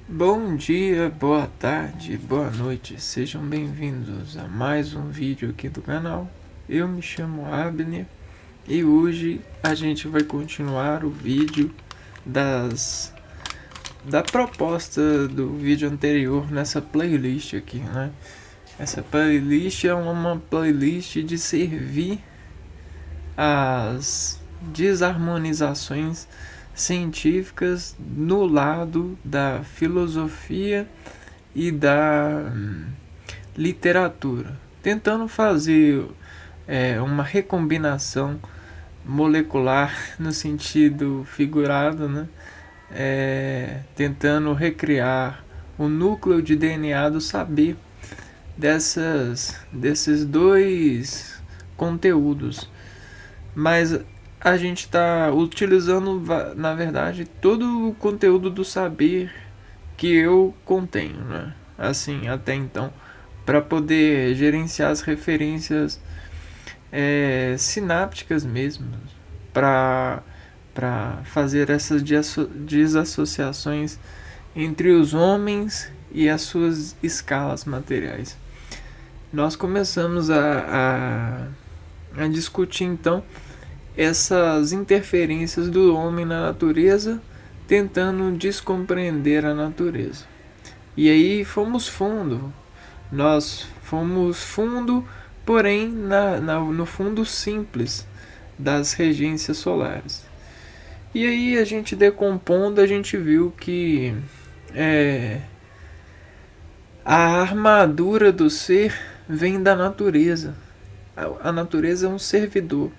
Bom dia, boa tarde, boa noite, sejam bem-vindos a mais um vídeo aqui do canal. Eu me chamo Abner e hoje a gente vai continuar o vídeo da proposta do vídeo anterior nessa playlist aqui, né? Essa playlist é uma playlist de servir as desarmonizações científicas no lado da filosofia e da literatura, tentando fazer uma recombinação molecular no sentido figurado, né? Tentando recriar o núcleo de DNA do saber desses dois conteúdos. Mas a gente está utilizando, na verdade, todo o conteúdo do saber que eu contenho, né? Assim, até então, para poder gerenciar as referências sinápticas mesmo, para fazer essas desassociações entre os homens e as suas escalas materiais. Nós começamos a discutir então essas interferências do homem na natureza, tentando descompreender a natureza. E aí nós fomos fundo, porém no fundo simples das regências solares. E aí a gente decompondo, a gente viu que a armadura do ser vem da natureza. A natureza é um servidor.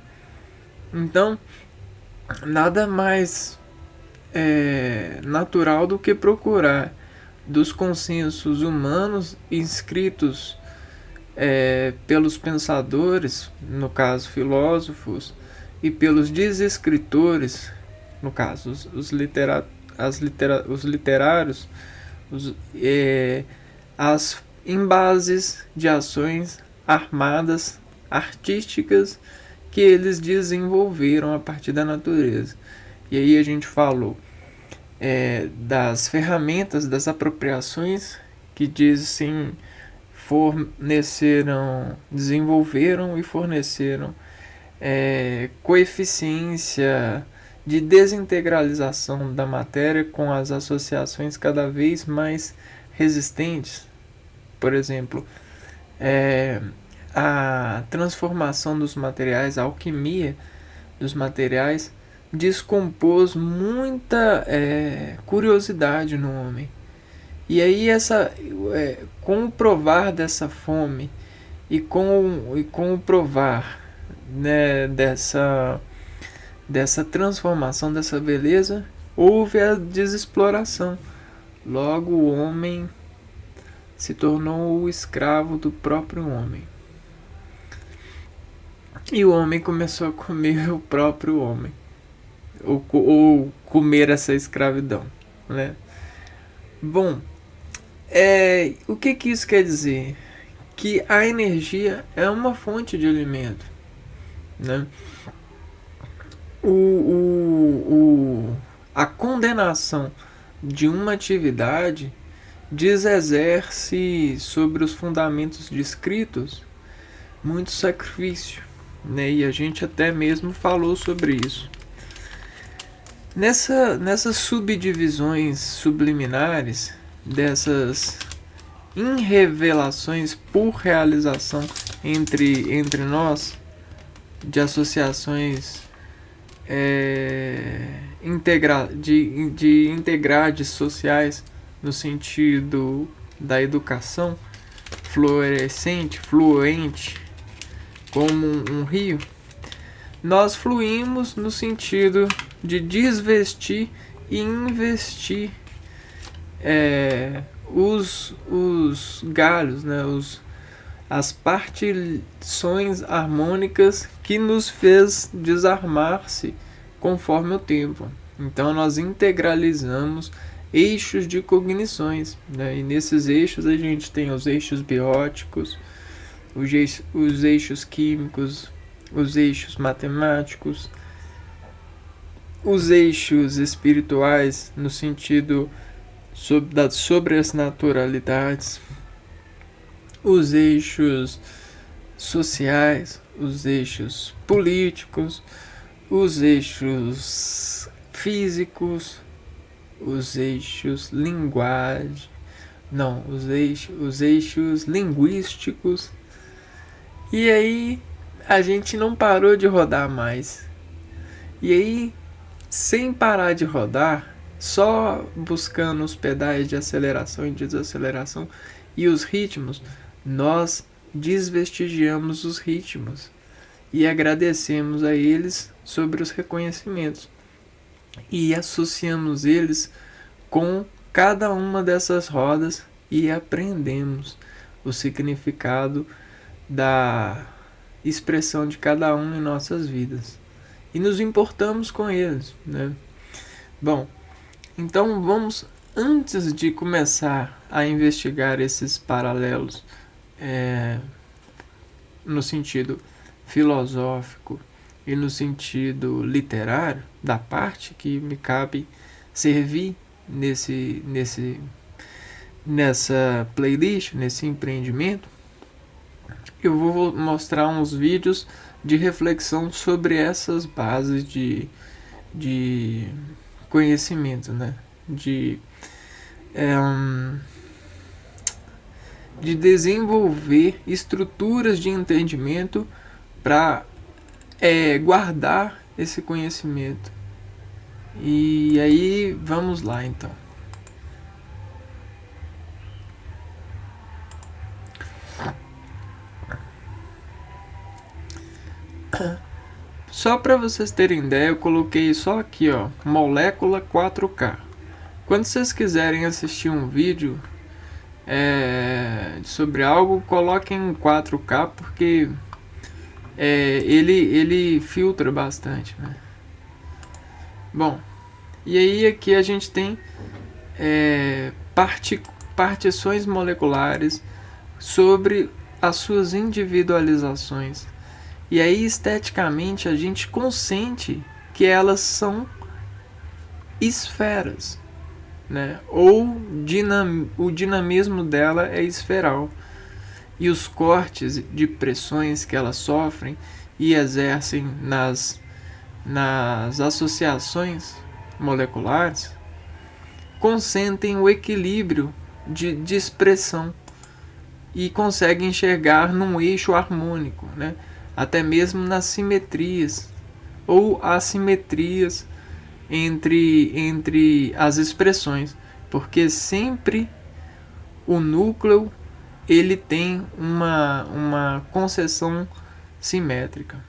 Então, nada mais natural do que procurar dos consensos humanos inscritos pelos pensadores, no caso filósofos, e pelos desescritores, no caso os literários, as embases de ações armadas, artísticas, que eles desenvolveram a partir da natureza. E aí a gente falou das ferramentas, das apropriações que dizem desenvolveram e forneceram coeficiência de desintegralização da matéria com as associações cada vez mais resistentes. Por exemplo, a transformação dos materiais, a alquimia dos materiais, descompôs muita curiosidade no homem. E aí com o provar dessa fome e com o provar, né, dessa transformação, dessa beleza, houve a desexploração. Logo o homem se tornou o escravo do próprio homem. E o homem começou a comer o próprio homem. Ou comer essa escravidão, né? Bom, o que isso quer dizer? Que a energia é uma fonte de alimento, né? A condenação de uma atividade desexerce sobre os fundamentos descritos muito sacrifício, né? E a gente até mesmo falou sobre isso. Nessas subdivisões subliminares, dessas irrevelações por realização entre nós, de associações de integrades sociais, no sentido da educação, fluorescente, fluente, como um rio, nós fluímos no sentido de desvestir e investir os galhos, né, as partições harmônicas que nos fez desarmar-se conforme o tempo. Então nós integralizamos eixos de cognições, né? E nesses eixos a gente tem os eixos bióticos, os eixos químicos, os eixos matemáticos, os eixos espirituais no sentido sobre as naturalidades, os eixos sociais, os eixos políticos, os eixos físicos, os eixos linguagem, não, os eixos linguísticos. E aí a gente não parou de rodar mais. E aí, sem parar de rodar, só buscando os pedais de aceleração e desaceleração e os ritmos, nós desvestigiamos os ritmos e agradecemos a eles sobre os reconhecimentos e associamos eles com cada uma dessas rodas e aprendemos o significado da expressão de cada um em nossas vidas e nos importamos com eles, né? Bom, então vamos, antes de começar a investigar esses paralelos no sentido filosófico e no sentido literário da parte que me cabe servir nessa playlist, nesse empreendimento, eu vou mostrar uns vídeos de reflexão sobre essas bases de conhecimento, né? De desenvolver estruturas de entendimento para guardar esse conhecimento. E aí vamos lá então. Só para vocês terem ideia, eu coloquei só aqui, ó, molécula 4K. Quando vocês quiserem assistir um vídeo sobre algo, coloquem em 4K, porque ele filtra bastante, né? Bom, e aí aqui a gente tem partições moleculares sobre as suas individualizações. E aí esteticamente a gente consente que elas são esferas, né? Ou o dinamismo dela é esferal. E os cortes de pressões que elas sofrem e exercem nas associações moleculares consentem o equilíbrio de expressão e conseguem enxergar num eixo harmônico, né? Até mesmo nas simetrias ou assimetrias entre as expressões, porque sempre o núcleo ele tem uma concessão simétrica.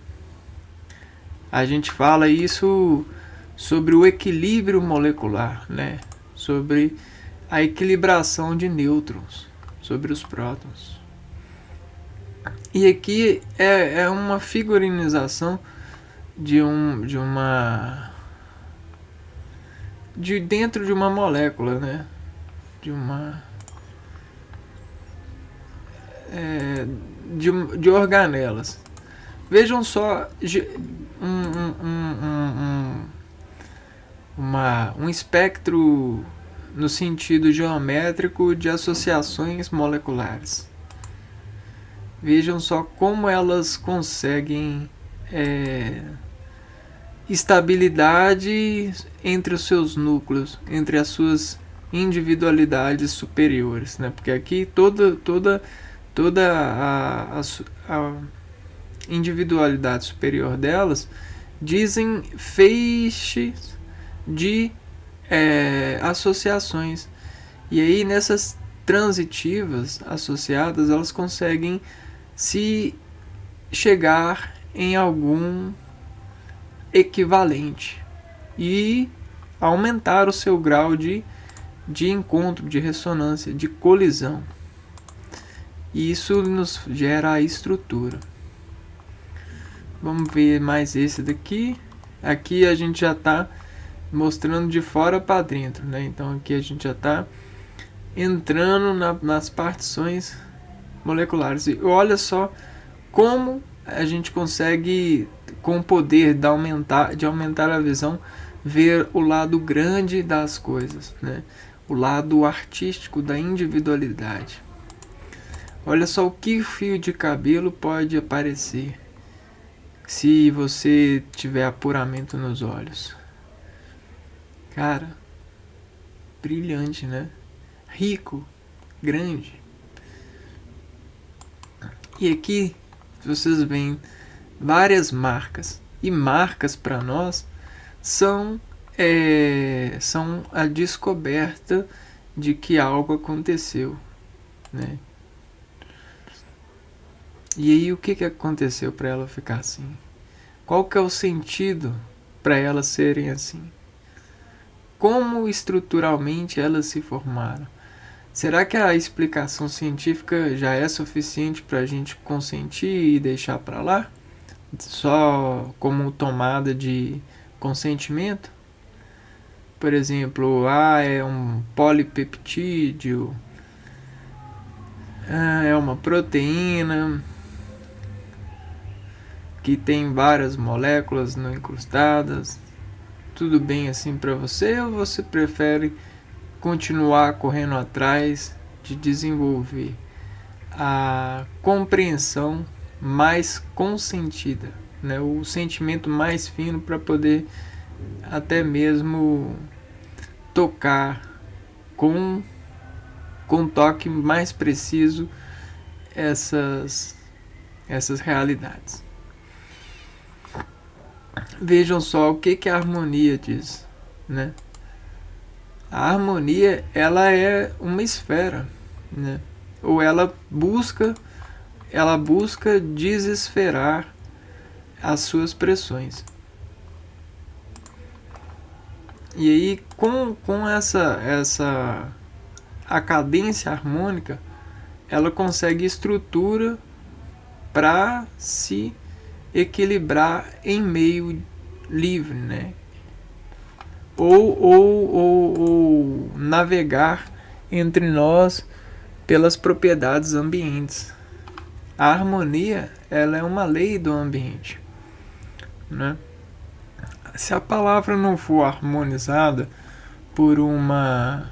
A gente fala isso sobre o equilíbrio molecular, né? Sobre a equilibração de nêutrons, sobre os prótons. E aqui é uma figurinização de dentro de uma molécula, né? De organelas. Vejam só um espectro no sentido geométrico de associações moleculares. Vejam só como elas conseguem estabilidade entre os seus núcleos, entre as suas individualidades superiores, né? Porque aqui toda a individualidade superior delas dizem feixes de associações. E aí nessas transitivas associadas elas conseguem se chegar em algum equivalente e aumentar o seu grau de encontro, de ressonância, de colisão. E isso nos gera a estrutura. Vamos ver mais esse daqui. Aqui a gente já está mostrando de fora para dentro, né? Então aqui a gente já está entrando nas partições moleculares. E olha só como a gente consegue, com o poder de aumentar a visão, ver o lado grande das coisas, né? o lado artístico da individualidade. Olha só o que fio de cabelo pode aparecer se você tiver apuramento nos olhos. Cara, brilhante, né? Rico, grande. E aqui vocês veem várias marcas. E marcas para nós são a descoberta de que algo aconteceu, né? E aí o que aconteceu para ela ficar assim? Qual que é o sentido para elas serem assim? Como estruturalmente elas se formaram? Será que a explicação científica já é suficiente para a gente consentir e deixar para lá? Só como tomada de consentimento? Por exemplo, é um polipeptídeo, é uma proteína que tem várias moléculas não incrustadas. Tudo bem assim para você, ou você prefere continuar correndo atrás de desenvolver a compreensão mais consentida, né? O sentimento mais fino para poder até mesmo tocar com toque mais preciso essas realidades. Vejam só o que a harmonia diz, né? A harmonia, ela é uma esfera, né? Ou ela busca desesferar as suas pressões. E aí, com a cadência harmônica, ela consegue estrutura para se equilibrar em meio livre, né? Ou navegar entre nós pelas propriedades ambientes. A harmonia, ela é uma lei do ambiente, né? Se a palavra não for harmonizada por uma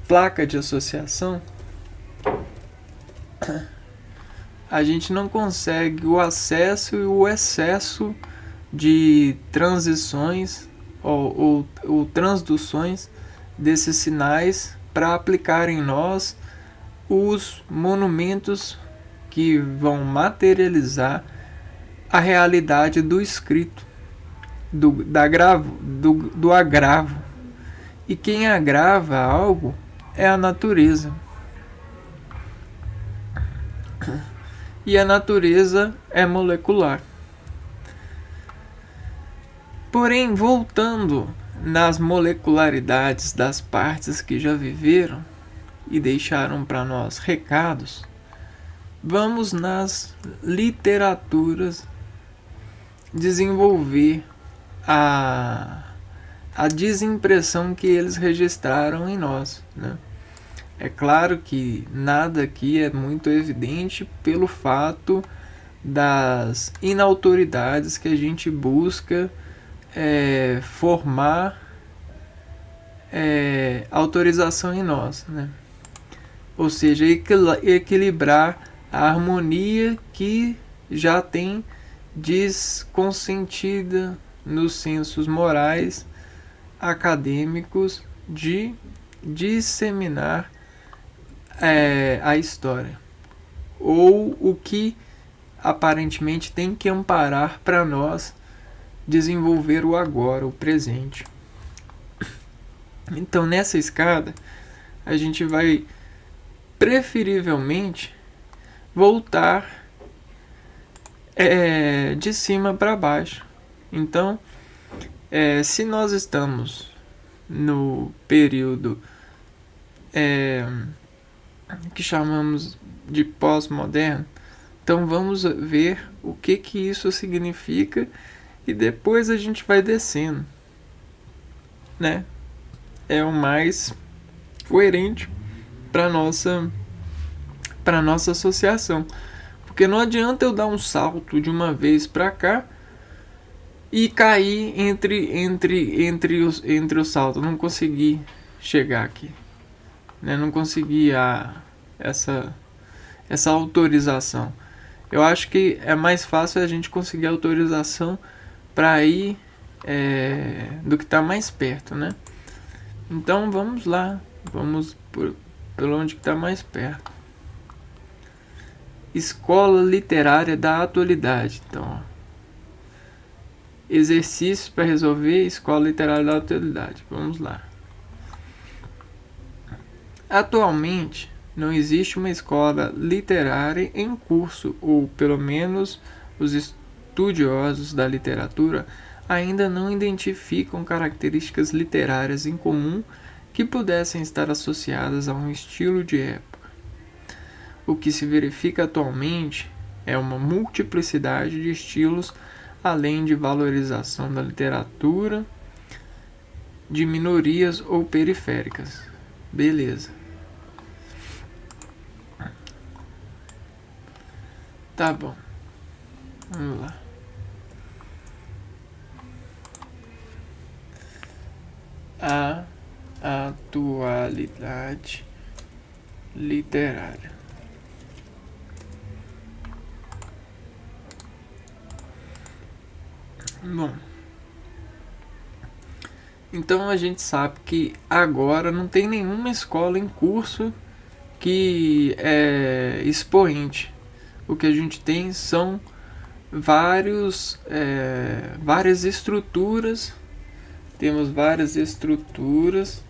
placa de associação, a gente não consegue o acesso e o excesso de transições ou transduções desses sinais para aplicar em nós os monumentos que vão materializar a realidade do escrito, do agravo. E quem agrava algo é a natureza. E a natureza é molecular. Porém, voltando nas molecularidades das partes que já viveram e deixaram para nós recados, vamos nas literaturas desenvolver a desimpressão que eles registraram em nós, né? É claro que nada aqui é muito evidente pelo fato das inautoridades que a gente busca formar autorização em nós, né? Ou seja, equilibrar a harmonia que já tem desconsentida nos sensos morais acadêmicos de disseminar a história, ou o que aparentemente tem que amparar para nós desenvolver o agora, o presente. Então, nessa escada, a gente vai preferivelmente voltar de cima para baixo. Então, se nós estamos no período que chamamos de pós-moderno, então vamos ver o que isso significa e depois a gente vai descendo, né? É o mais coerente para nossa associação, porque não adianta eu dar um salto de uma vez para cá e caí entre os saltos. Não consegui chegar aqui, né? Não consegui essa autorização. Eu acho que é mais fácil a gente conseguir autorização para ir do que está mais perto, né? Então vamos lá, vamos pelo onde está mais perto. Escola literária da atualidade. Então, ó, exercícios para resolver escola literária da atualidade. Vamos lá. Atualmente não existe uma escola literária em curso, ou pelo menos os estudiosos da literatura ainda não identificam características literárias em comum que pudessem estar associadas a um estilo de época. O que se verifica atualmente é uma multiplicidade de estilos, além de valorização da literatura de minorias ou periféricas. Beleza. Tá bom. Vamos lá. A atualidade literária. Bom, então a gente sabe que agora não tem nenhuma escola em curso que é expoente. O que a gente tem são várias estruturas. Temos várias estruturas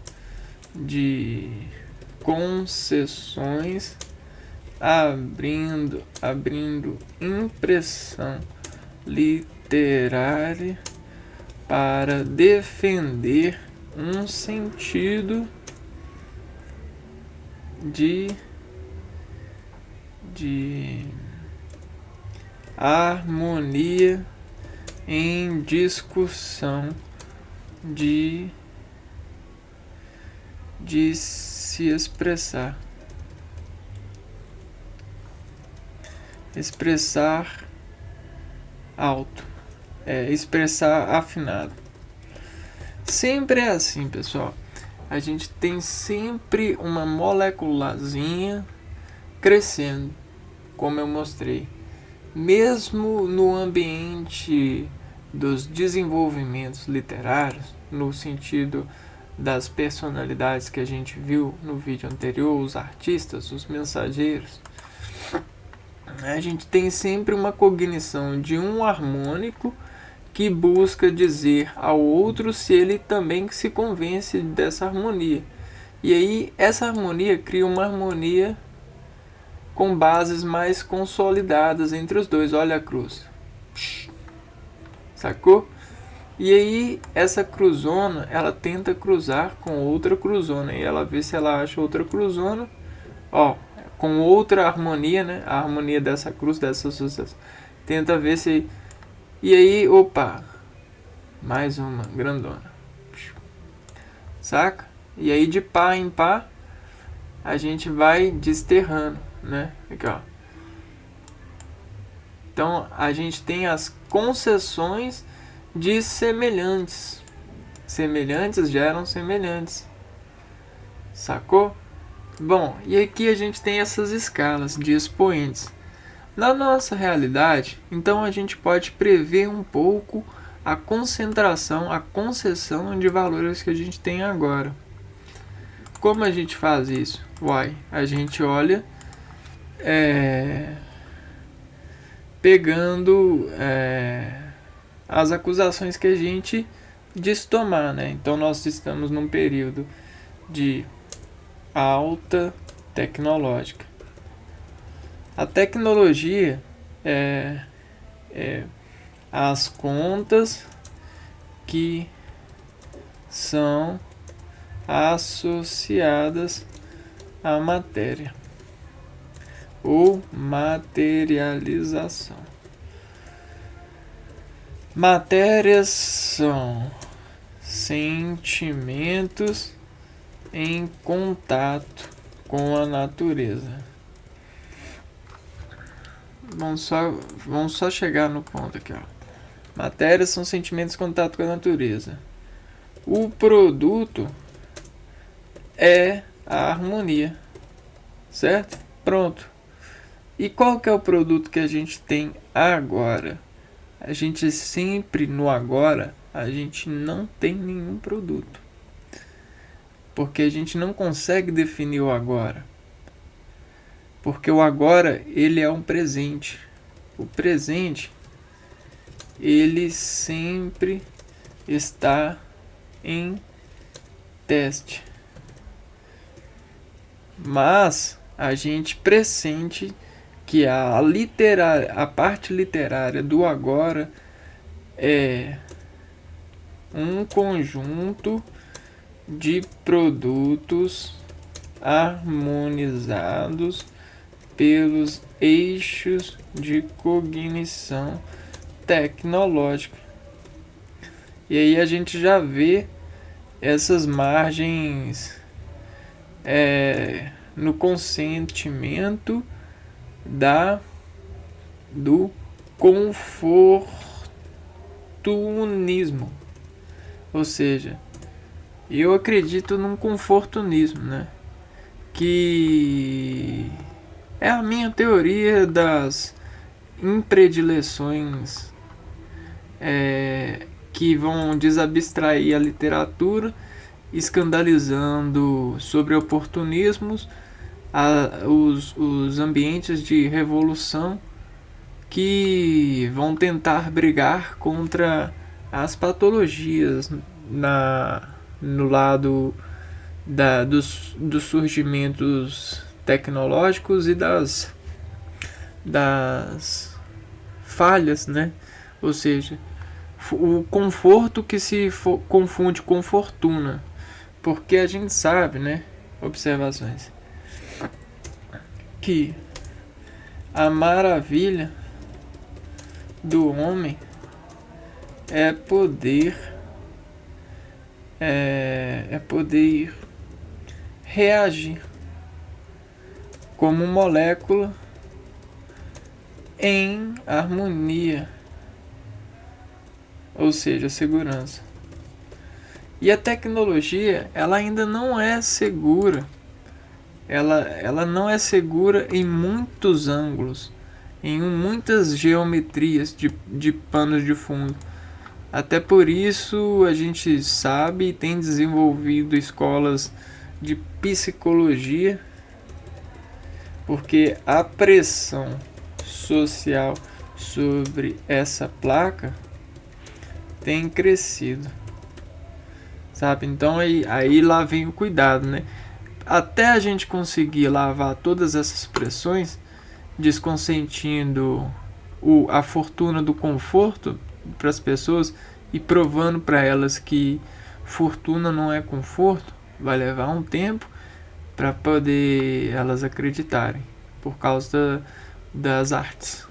de concessões abrindo impressão literária para defender um sentido de harmonia em discussão de se expressar alto, expressar afinado. Sempre é assim, pessoal. A gente tem sempre uma moleculazinha crescendo, como eu mostrei. Mesmo no ambiente dos desenvolvimentos literários, no sentido das personalidades que a gente viu no vídeo anterior, os artistas, os mensageiros, a gente tem sempre uma cognição de um harmônico que busca dizer ao outro se ele também se convence dessa harmonia. E aí essa harmonia cria uma harmonia com bases mais consolidadas entre os dois. Olha a cruz. Sacou? E aí essa cruzona, ela tenta cruzar com outra cruzona. E ela vê se ela acha outra cruzona. Ó, com outra harmonia, né? A harmonia dessa cruz, dessa associação. Tenta ver se... E aí, opa, mais uma grandona. Saca? E aí de pá em pá, a gente vai desterrando, né? Aqui, ó. Então, a gente tem as concessões de semelhantes. Semelhantes geram semelhantes. Sacou? Bom, e aqui a gente tem essas escalas de expoentes. Na nossa realidade, então a gente pode prever um pouco a concentração, a concessão de valores que a gente tem agora. Como a gente faz isso? A gente olha pegando as acusações que a gente diz tomar, né? Então nós estamos num período de alta tecnológica. A tecnologia é as contas que são associadas à matéria ou materialização. Matérias são sentimentos em contato com a natureza. Vamos só chegar no ponto aqui, ó. Matéria são sentimentos em contato com a natureza. O produto é a harmonia, certo? Pronto. E qual que é o produto que a gente tem agora? A gente sempre no agora, a gente não tem nenhum produto. Porque a gente não consegue definir o agora. Porque o agora, ele é um presente. O presente, ele sempre está em teste. Mas a gente pressente que a parte literária do agora é um conjunto de produtos harmonizados pelos eixos de cognição tecnológica. E aí a gente já vê essas margens no consentimento do confortunismo. Ou seja, eu acredito num confortunismo, né? Que é a minha teoria das impredileções que vão desabstrair a literatura, escandalizando sobre oportunismos, os ambientes de revolução que vão tentar brigar contra as patologias no lado dos surgimentos tecnológicos e das falhas, né? Ou seja, o conforto que se confunde com fortuna, porque a gente sabe, né? Observações que a maravilha do homem é poder reagir como molécula em harmonia, ou seja, segurança. E a tecnologia, ela ainda não é segura. Ela não é segura em muitos ângulos, em muitas geometrias de panos de fundo. Até por isso a gente sabe e tem desenvolvido escolas de psicologia, porque a pressão social sobre essa placa tem crescido, sabe? Então aí lá vem o cuidado, né? Até a gente conseguir lavar todas essas pressões, desconsentindo a fortuna do conforto para as pessoas e provando para elas que fortuna não é conforto, vai levar um tempo para poder elas acreditarem, por causa das artes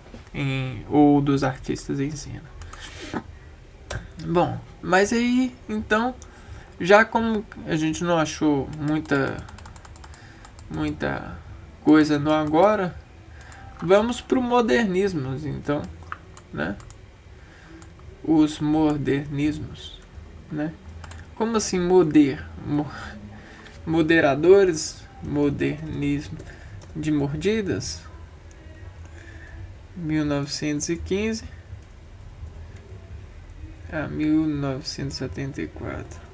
ou dos artistas em cena. Bom, mas aí então, já como a gente não achou muita coisa no agora, vamos pro modernismo, então, né? Os modernismos, né? Como assim moderadores, modernismo de mordidas, 1915 a 1974.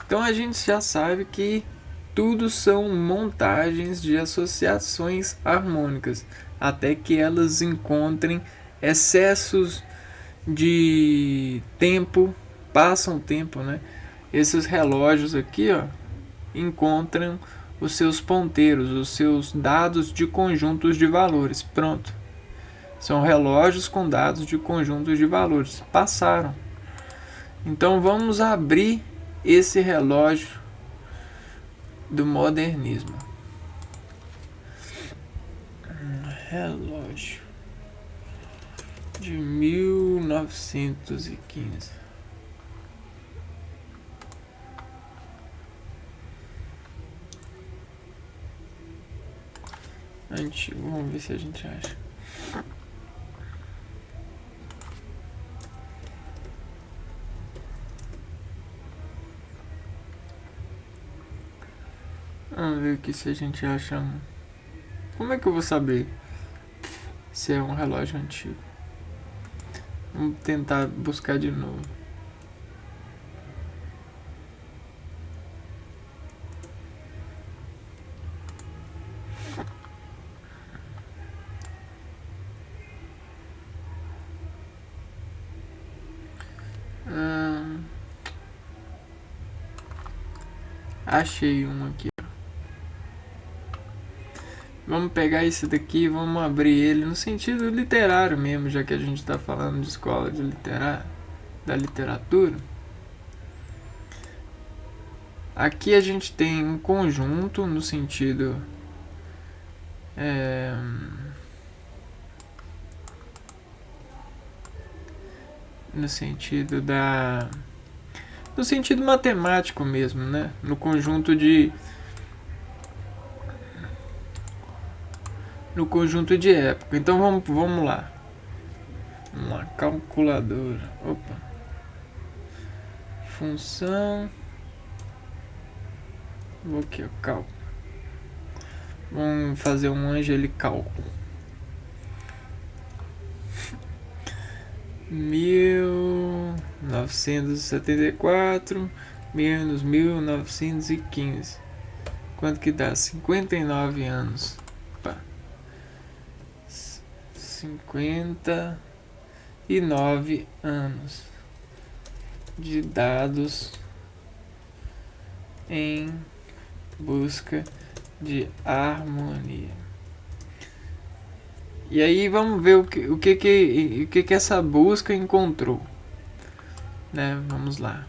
Então a gente já sabe que tudo são montagens de associações harmônicas, até que elas encontrem excessos de tempo, passam tempo, né? Esses relógios aqui, ó, encontram os seus ponteiros, os seus dados de conjuntos de valores. Pronto. São relógios com dados de conjuntos de valores. Passaram. Então vamos abrir esse relógio do modernismo. Relógio de 1915. Antigo, vamos ver se a gente acha. Vamos ver aqui se a gente acha um. Como é que eu vou saber se é um relógio antigo? Vamos tentar buscar de novo. Achei um aqui. Vamos pegar esse daqui e vamos abrir ele no sentido literário mesmo, já que a gente está falando de escola de da literatura. Aqui a gente tem um conjunto no sentido no sentido da no sentido matemático mesmo, né? No conjunto de época. Então vamos lá. Vamos lá, calculadora. Opa. Função. Vou aqui, ó, cálculo. Vamos fazer um angelical. 1974 menos 1915. Quanto que dá? 59 anos. Opa. 59 anos de dados em busca de harmonia. E aí vamos ver o que essa busca encontrou, né? Vamos lá.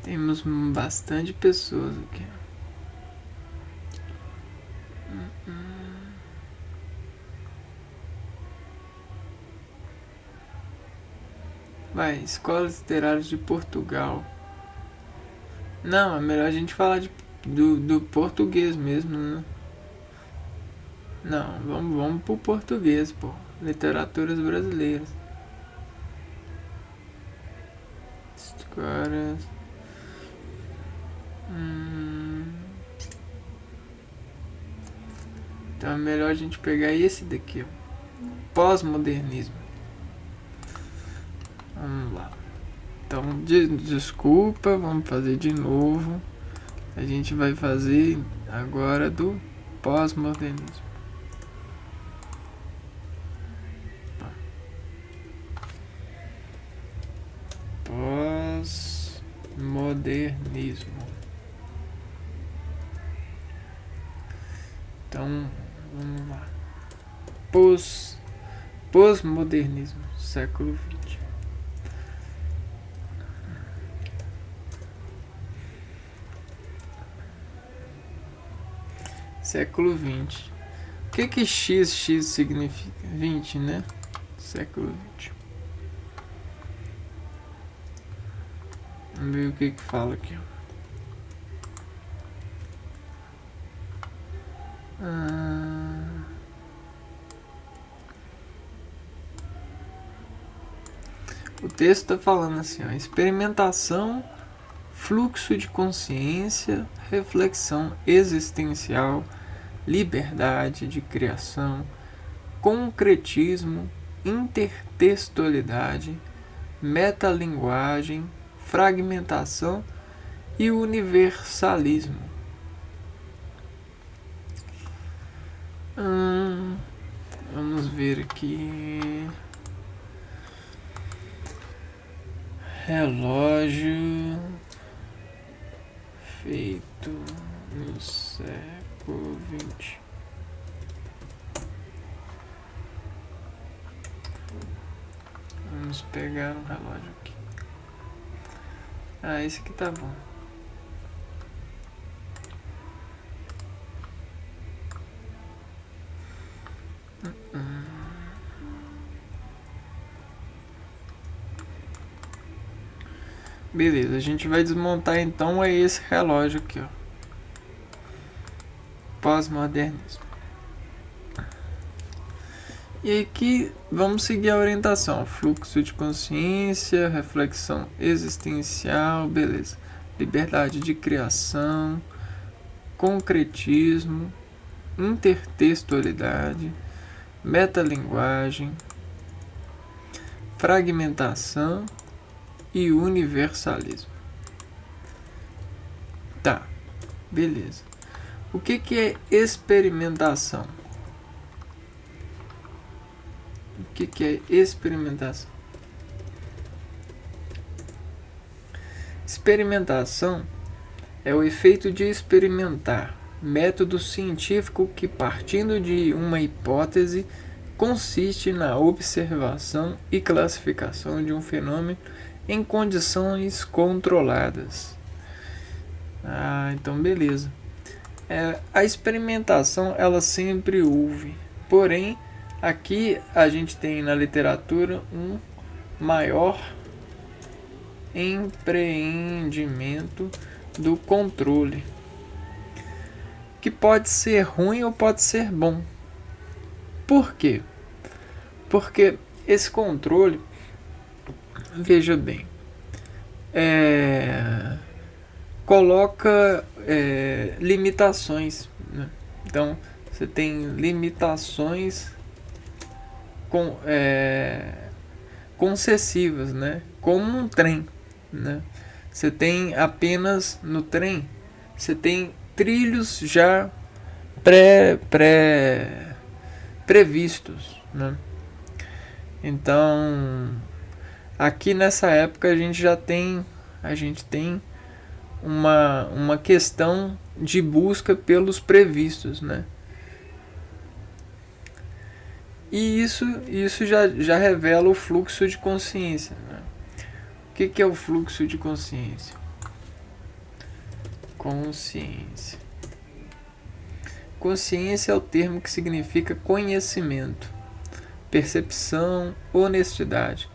Temos bastante pessoas aqui. Vai, escolas literárias de Portugal. Não, é melhor a gente falar do português mesmo, né? Não, vamos pro português, pô. Literaturas brasileiras. Agora. Então é melhor a gente pegar esse daqui, ó. Pós-modernismo. Vamos lá. Então, desculpa, vamos fazer de novo. A gente vai fazer agora do pós-modernismo. Pós-modernismo. Então, vamos lá. Pós-modernismo, século XX. Século XX. O que XX significa? 20, né? Século XX. Vamos ver o que fala aqui. O texto está falando assim, ó, experimentação, fluxo de consciência, reflexão existencial, liberdade de criação, concretismo, intertextualidade, metalinguagem, fragmentação e universalismo. Vamos ver aqui. Relógio feito no século XX. Vamos pegar um relógio aqui. Ah, esse aqui tá bom. Beleza, a gente vai desmontar então esse relógio aqui, ó. Pós-modernismo. E aqui vamos seguir a orientação: fluxo de consciência, reflexão existencial, beleza. Liberdade de criação, concretismo, intertextualidade, metalinguagem, fragmentação e universalismo. Tá, beleza. O que é experimentação? O que é experimentação? Experimentação é o efeito de experimentar, método científico que, partindo de uma hipótese, consiste na observação e classificação de um fenômeno em condições controladas. Então beleza. A experimentação ela sempre houve, porém aqui a gente tem na literatura um maior empreendimento do controle, que pode ser ruim ou pode ser bom. Por quê? Porque esse controle, veja bem, coloca limitações, né? Então você tem limitações concessivas, né? Como um trem, né? Você tem apenas no trem, você tem trilhos já previstos, né? Então aqui nessa época a gente tem uma questão de busca pelos previstos, né? E isso já revela o fluxo de consciência, né? O que é o fluxo de consciência? Consciência é o termo que significa conhecimento, percepção, honestidade.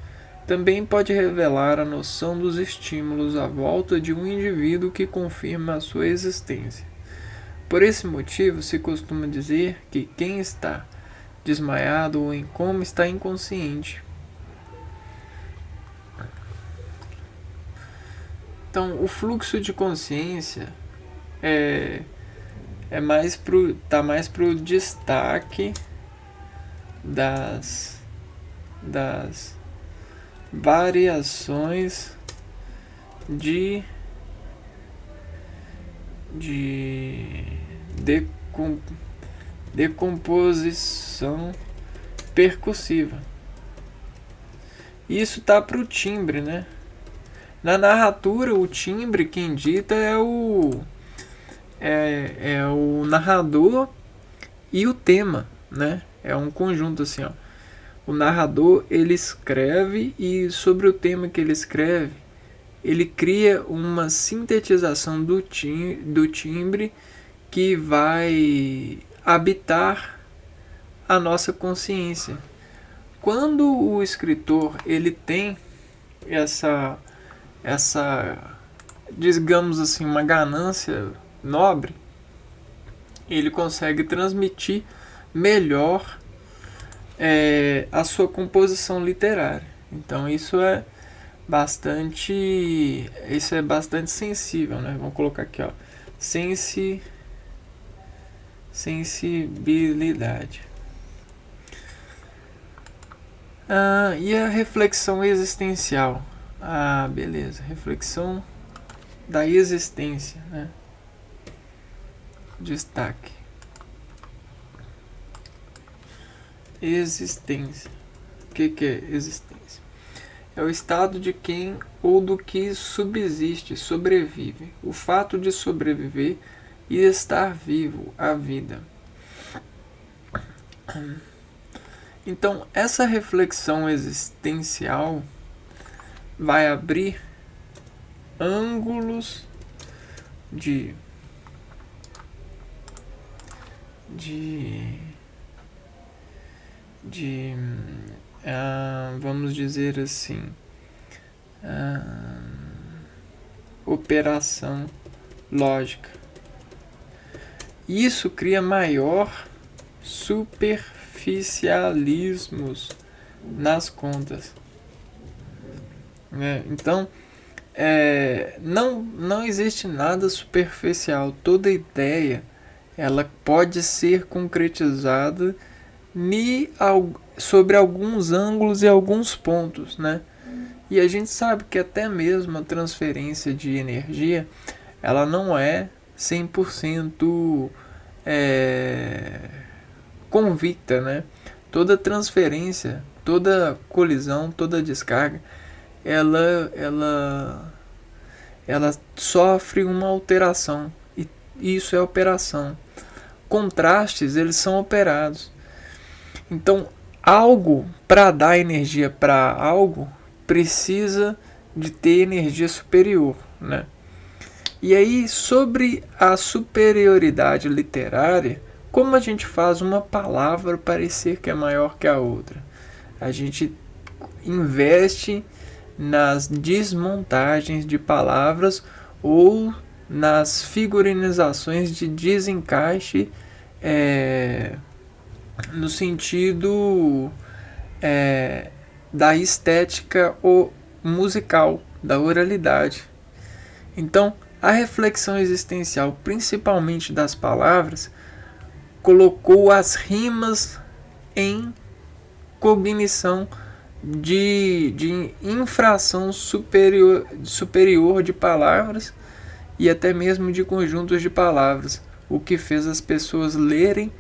Também pode revelar a noção dos estímulos à volta de um indivíduo que confirma a sua existência. Por esse motivo, se costuma dizer que quem está desmaiado ou em coma está inconsciente. Então, o fluxo de consciência tá mais pro destaque das variações de decomposição percussiva. Isso tá pro timbre, né? Na narratura, o timbre quem dita é o narrador e o tema, né? É um conjunto assim, ó. O narrador ele escreve e sobre o tema que ele escreve, ele cria uma sintetização do timbre que vai habitar a nossa consciência. Quando o escritor ele tem essa digamos assim, uma ganância nobre, ele consegue transmitir melhor a sua composição literária. Então isso é bastante sensível, né? Vamos colocar aqui, ó, sensibilidade. E a reflexão existencial? Beleza, reflexão da existência, né? Destaque. Existência. O que é existência? É o estado de quem ou do que subsiste, sobrevive. O fato de sobreviver e estar vivo, a vida. Então, essa reflexão existencial vai abrir ângulos vamos dizer assim, operação lógica. Isso cria maior superficialidade superficialismos nas contas, né? Então, não existe nada superficial. Toda ideia ela pode ser concretizada sobre alguns ângulos e alguns pontos, né? E a gente sabe que até mesmo a transferência de energia ela não é 100% convicta, né? Toda transferência, toda colisão, toda descarga, ela sofre uma alteração, e isso é operação. Contrastes, eles são operados. Então, algo para dar energia para algo precisa de ter energia superior, né? E aí, sobre a superioridade literária, como a gente faz uma palavra parecer que é maior que a outra? A gente investe nas desmontagens de palavras ou nas figurinizações de desencaixe, no sentido da estética musical, da oralidade. Então, a reflexão existencial, principalmente das palavras, colocou as rimas em cognição de infração superior de palavras e até mesmo de conjuntos de palavras, o que fez as pessoas lerem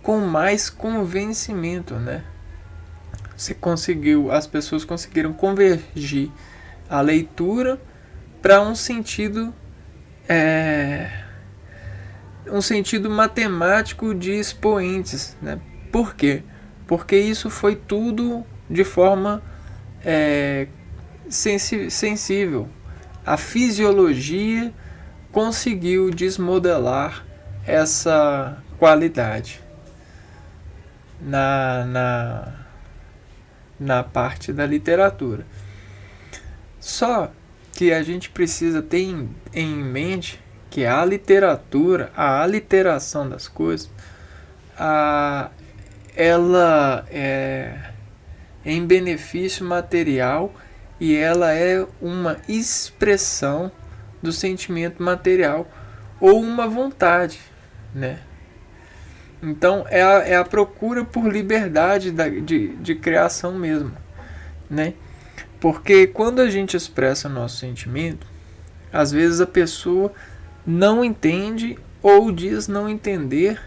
com mais convencimento, né? As pessoas conseguiram convergir a leitura para um sentido matemático de expoentes, né? Por quê? Porque isso foi tudo de forma sensível. A fisiologia conseguiu desmodelar essa qualidade na parte da literatura. Só que a gente precisa ter em mente que a literatura, a aliteração das coisas, ela é em benefício material e ela é uma expressão do sentimento material ou uma vontade, né? Então é a procura por liberdade de criação mesmo, né? Porque quando a gente expressa nosso sentimento, às vezes a pessoa não entende ou diz não entender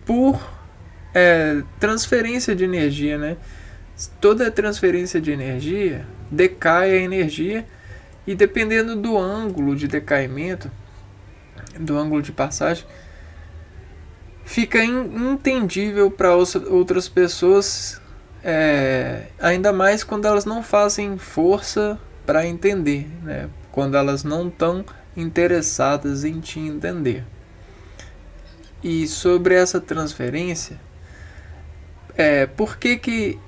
por transferência de energia, né? Toda transferência de energia decai a energia e dependendo do ângulo de decaimento, do ângulo de passagem, fica entendível para outras pessoas, ainda mais quando elas não fazem força para entender, né? Quando elas não estão interessadas em te entender. E sobre essa transferência, por que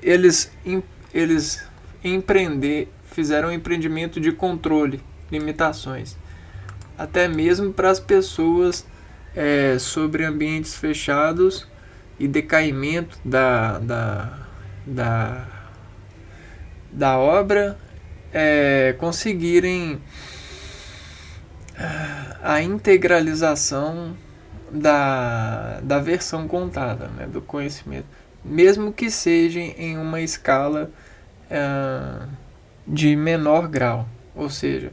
eles fizeram um empreendimento de controle, limitações, até mesmo para as pessoas sobre ambientes fechados e decaimento da obra, conseguirem a integralização da versão contada, né, do conhecimento, mesmo que seja em uma escala de menor grau. Ou seja,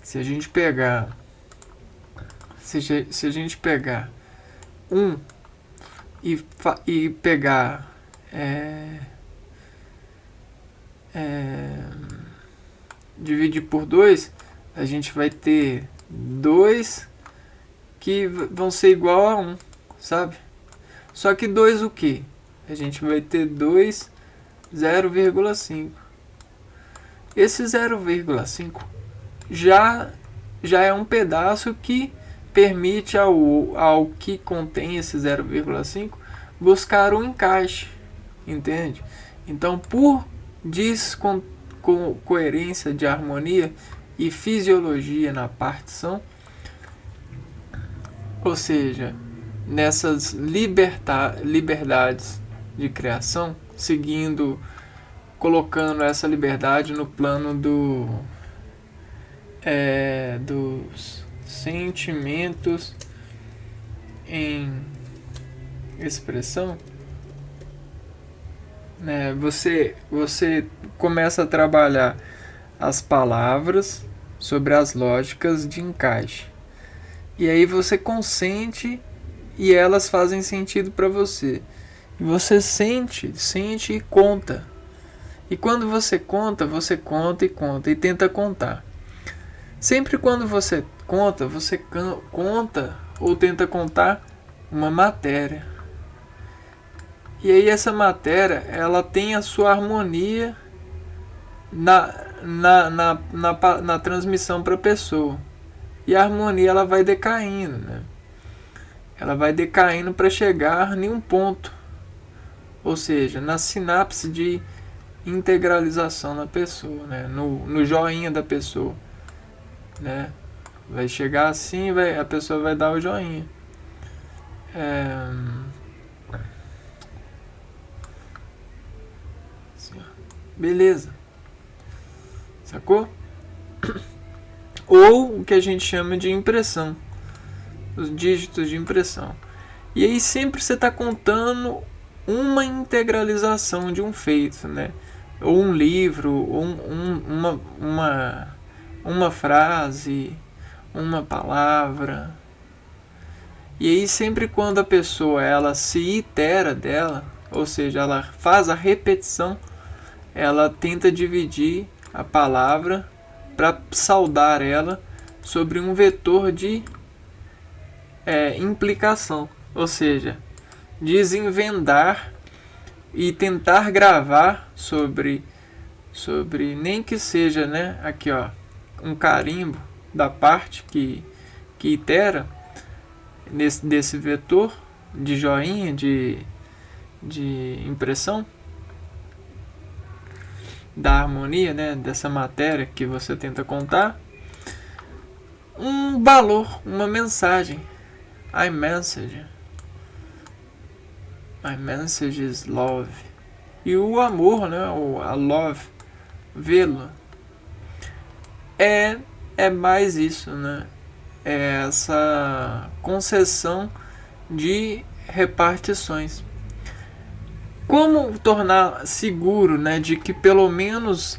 se a gente pegar e pegar dividir por 2, a gente vai ter 2 que vão ser igual a 1, sabe? Só que 2 o quê? A gente vai ter 2 0,5. Esse 0,5 já é um pedaço que permite ao que contém esse 0,5 buscar um encaixe, entende? Então, por coerência de harmonia e fisiologia na partição, ou seja, nessas liberdades de criação, colocando essa liberdade no plano dos sentimentos em expressão, né? Você começa a trabalhar as palavras sobre as lógicas de encaixe. E aí você consente e elas fazem sentido para você. E você sente e conta. E quando você conta e conta e tenta contar. Sempre quando você conta ou tenta contar uma matéria. E aí essa matéria, ela tem a sua harmonia na transmissão para a pessoa. E a harmonia, ela vai decaindo, né? Ela vai decaindo para chegar em um ponto. Ou seja, na sinapse de integralização na pessoa, né? No joinha da pessoa, né? Vai chegar assim, a pessoa vai dar o joinha. Assim, beleza. Sacou? Ou o que a gente chama de impressão. Os dígitos de impressão. E aí sempre você está contando uma integralização de um feito, né? Ou um livro, ou uma frase, uma palavra. E aí sempre quando a pessoa ela se itera dela, ou seja, ela faz a repetição, ela tenta dividir a palavra para saudar ela sobre um vetor de implicação, ou seja, desenvendar e tentar gravar sobre nem que seja, né, aqui ó, um carimbo da parte que itera desse vetor de joinha de impressão da harmonia, né, dessa matéria que você tenta contar, um valor, uma mensagem. My message is love. E o amor, né, a love, vê-lo, é mais isso, né? É essa concessão de repartições. Como tornar seguro, né, de que pelo menos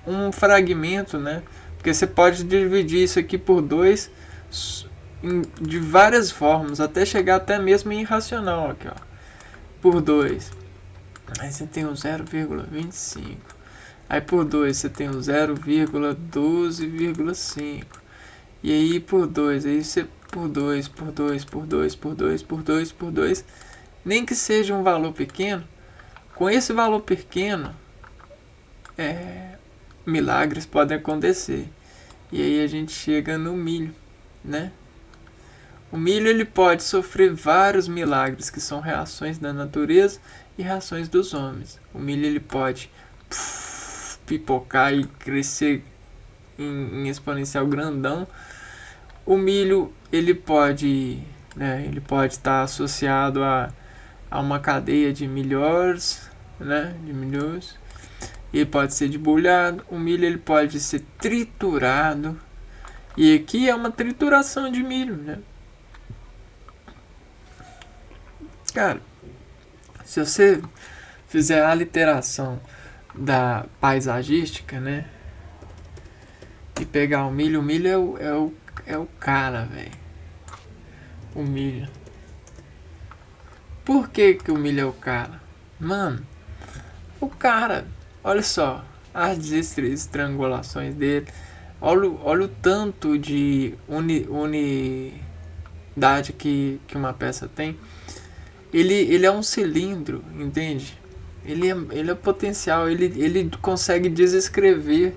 um fragmento, né? Porque você pode dividir isso aqui por 2 de várias formas, até chegar até mesmo em irracional aqui, ó. Por 2. Aí você tem o 0,25. Aí por 2 você tem o 0,12,5. E aí por 2, aí você por 2, por 2, por 2, por 2, por 2, por 2, nem que seja um valor pequeno, com esse valor pequeno, milagres podem acontecer. E aí a gente chega no milho, né? O milho ele pode sofrer vários milagres, que são reações da natureza e reações dos homens. O milho ele pode pipocar e crescer em exponencial grandão. O milho ele pode estar associado a uma cadeia de milhões, né, de milhões. Ele pode ser debulhado. O milho ele pode ser triturado. E aqui é uma trituração de milho, né? Cara, se você fizer a literação da paisagística, né? E pegar o milho é o cara, velho. O milho. Por que o milho é o cara? Mano, o cara, olha só, as estrangulações dele. Olha o tanto de unidade que uma peça tem. Ele é um cilindro, entende? Ele é potencial, ele consegue desescrever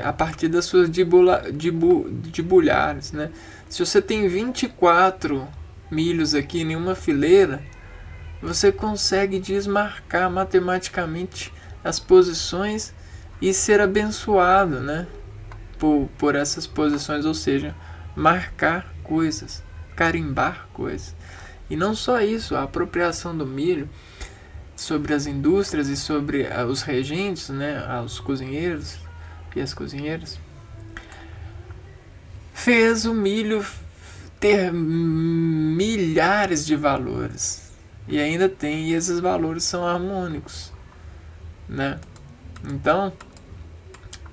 a partir das suas debulhares, né? Se você tem 24 milhos aqui em uma fileira, você consegue desmarcar matematicamente as posições e ser abençoado, né? Por essas posições, ou seja, marcar coisas. carimbar coisas. E não só isso, a apropriação do milho sobre as indústrias e sobre os regentes, né, os cozinheiros e as cozinheiras, fez o milho ter milhares de valores. E ainda tem, e esses valores são harmônicos, né? Então,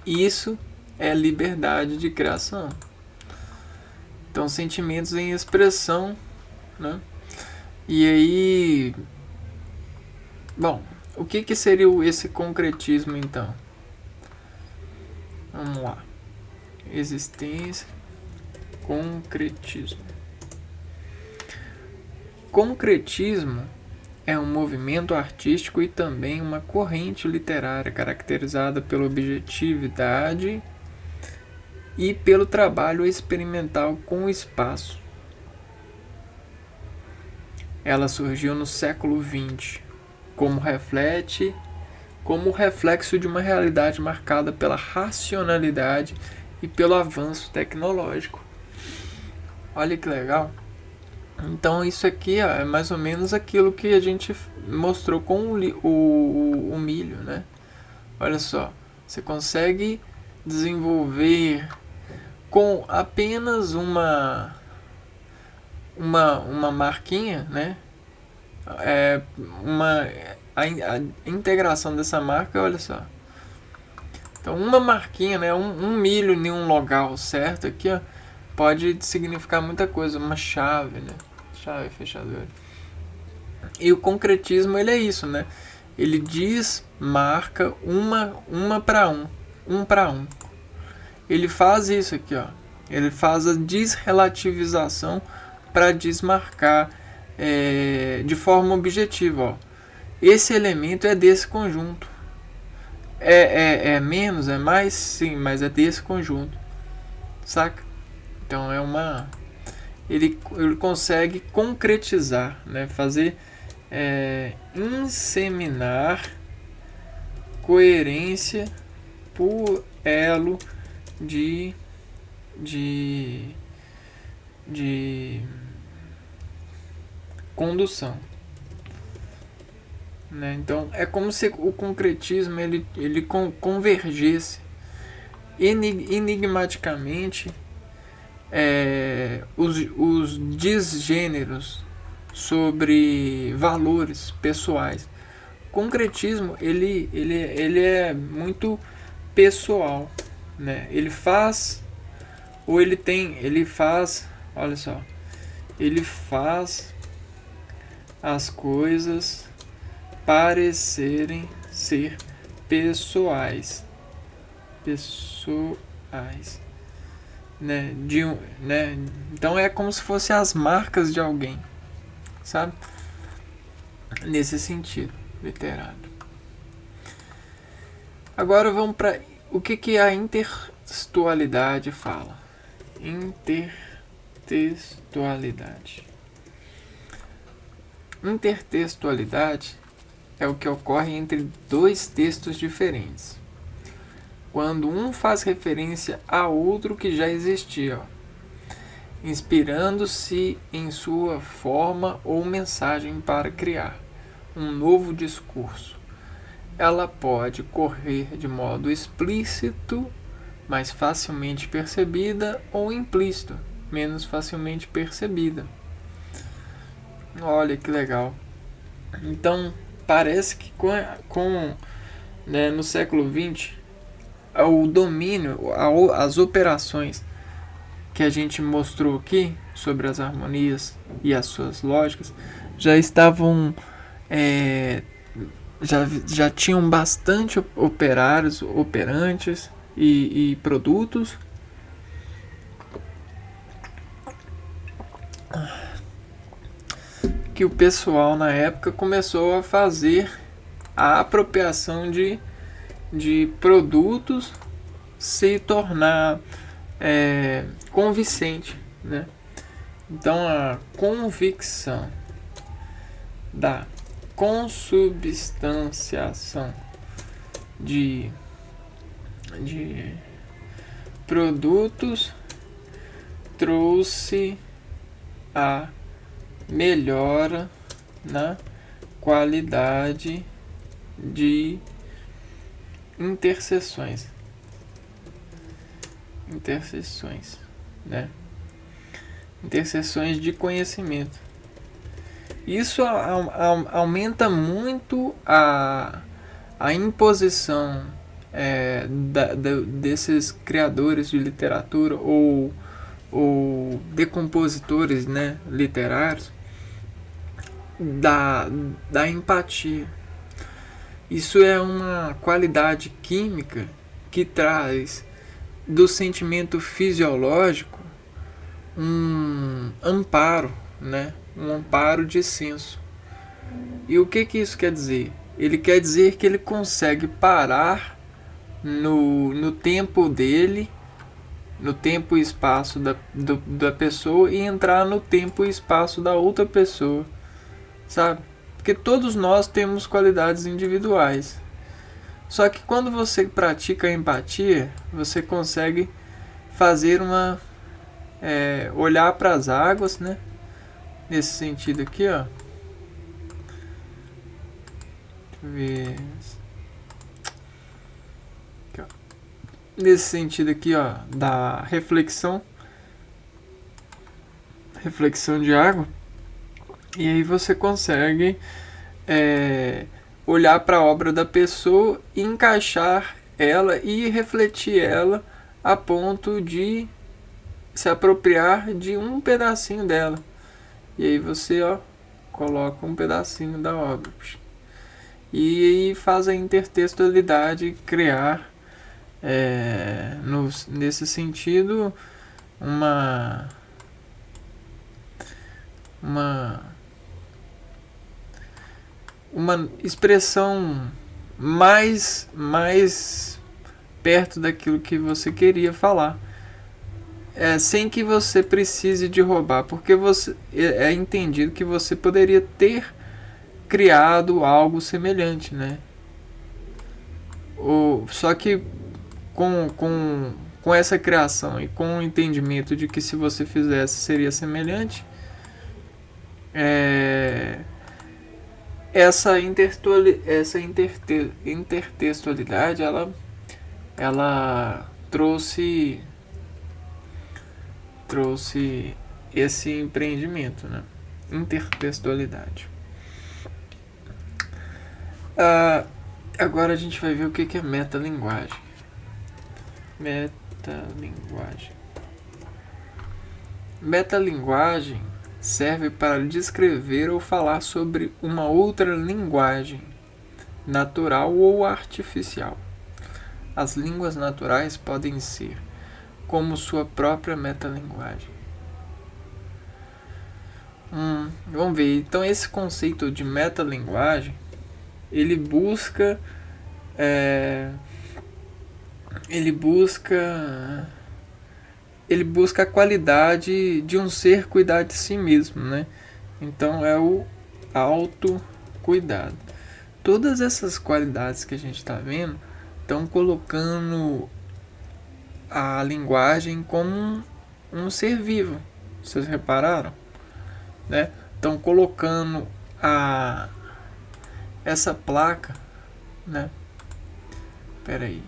isso é liberdade de criação. Então, sentimentos em expressão, né? E aí, bom, o que seria esse concretismo então? Vamos lá. Existência, concretismo. Concretismo é um movimento artístico e também uma corrente literária caracterizada pela objetividade e pelo trabalho experimental com o espaço. Ela surgiu no século XX como reflexo de uma realidade marcada pela racionalidade e pelo avanço tecnológico. Olha que legal. Então isso aqui é mais ou menos aquilo que a gente mostrou com o milho, né? Olha só, você consegue desenvolver com apenas uma marquinha, né? A integração dessa marca, olha só. Então uma marquinha, né? Um milho em um local certo aqui, ó, pode significar muita coisa, uma chave, né? Chave fechadura. E o concretismo, ele é isso, né? Ele marca uma para um para um. Ele faz isso aqui, ó. Ele faz a desrelativização para desmarcar de forma objetiva, ó. Esse elemento é desse conjunto. É menos, é mais? Sim, mas é desse conjunto. Saca? Então é uma... Ele consegue concretizar, né? Fazer inseminar coerência por elo de condução, né? Então é como se o concretismo ele convergesse enigmaticamente os desgêneros sobre valores pessoais. O concretismo ele é muito pessoal, né? Ele faz olha só, ele faz as coisas parecerem ser pessoais, né? Então é como se fossem as marcas de alguém, sabe? Nesse sentido literário. Agora vamos para o que a intertextualidade fala. Intertextualidade é o que ocorre entre dois textos diferentes, quando um faz referência a outro que já existia, inspirando-se em sua forma ou mensagem para criar um novo discurso. Ela pode ocorrer de modo explícito, mais facilmente percebida, ou implícito, menos facilmente percebida. Olha que legal. Então, parece que no século XX, o domínio, as operações que a gente mostrou aqui sobre as harmonias e as suas lógicas já estavam já tinham bastante operários, operantes e produtos que o pessoal na época começou a fazer a apropriação de produtos se tornar convincente, né? Então a convicção da consubstanciação de produtos trouxe a melhora na qualidade de interseções, né? Interseções de conhecimento. Isso aumenta muito a imposição desses criadores de literatura ou decompositores, né, literários, da empatia. Isso é uma qualidade química que traz do sentimento fisiológico um amparo, né? Um amparo de senso. E o que isso quer dizer? Ele quer dizer que ele consegue parar no tempo dele, no tempo e espaço da pessoa, e entrar no tempo e espaço da outra pessoa, sabe? Porque todos nós temos qualidades individuais. Só que quando você pratica a empatia, você consegue fazer olhar para as águas, né? Nesse sentido aqui, ó. Deixa eu ver. Aqui, ó. Nesse sentido aqui, ó, da reflexão de água. E aí você consegue olhar para a obra da pessoa, encaixar ela e refletir ela a ponto de se apropriar de um pedacinho dela. E aí você, ó, coloca um pedacinho da obra. E aí faz a intertextualidade criar, nesse sentido, uma expressão mais perto daquilo que você queria falar, sem que você precise de roubar, porque é entendido que você poderia ter criado algo semelhante, né? Só que com essa criação e com o entendimento de que se você fizesse seria semelhante, essa intertextualidade ela trouxe esse empreendimento, né? Intertextualidade. Agora a gente vai ver o que é metalinguagem. Metalinguagem serve para descrever ou falar sobre uma outra linguagem, natural ou artificial. As línguas naturais podem ser como sua própria metalinguagem. Vamos ver. Então esse conceito de metalinguagem, ele busca a qualidade de um ser cuidar de si mesmo, né? Então é o autocuidado. Todas essas qualidades que a gente está vendo estão colocando a linguagem como um ser vivo. Vocês repararam? Né? Estão colocando essa placa, né? Peraí.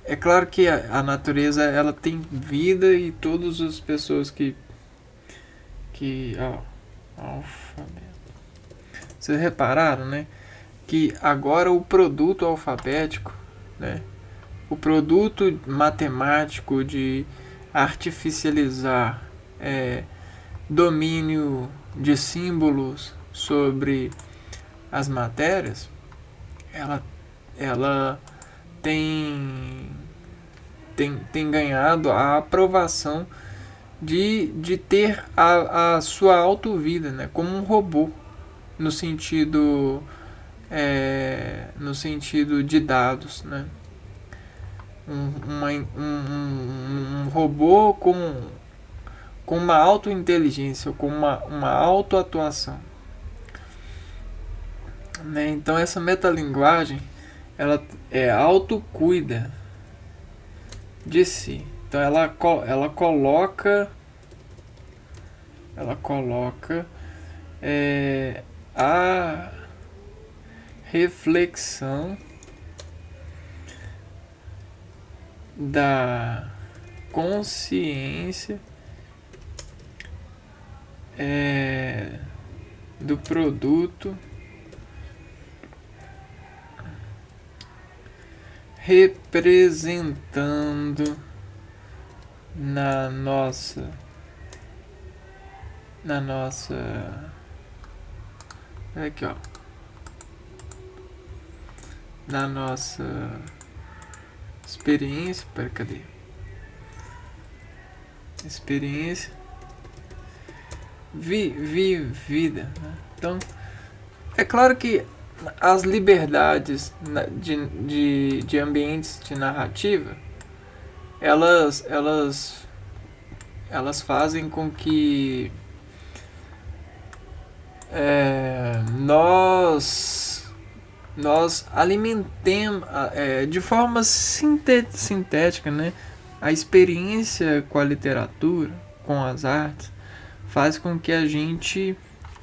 É claro que a natureza ela tem vida e todas as pessoas que alfabeto. Vocês repararam, né? Que agora o produto alfabético, né? O produto matemático de artificializar domínio de símbolos sobre as matérias, ela tem ganhado a aprovação de ter a sua autovida, né, como um robô, no sentido de dados, né? Um robô com uma autointeligência, com uma autoatuação, né? Então essa metalinguagem ela autocuida de si. Então ela coloca ela coloca a reflexão da consciência do produto representando na nossa aqui, ó, na nossa experiência, cadê? Experiência vida, né? Então, é claro que as liberdades de ambientes de narrativa, elas fazem com que nós alimentemos de forma sintética, né, a experiência com a literatura, com as artes, faz com que a gente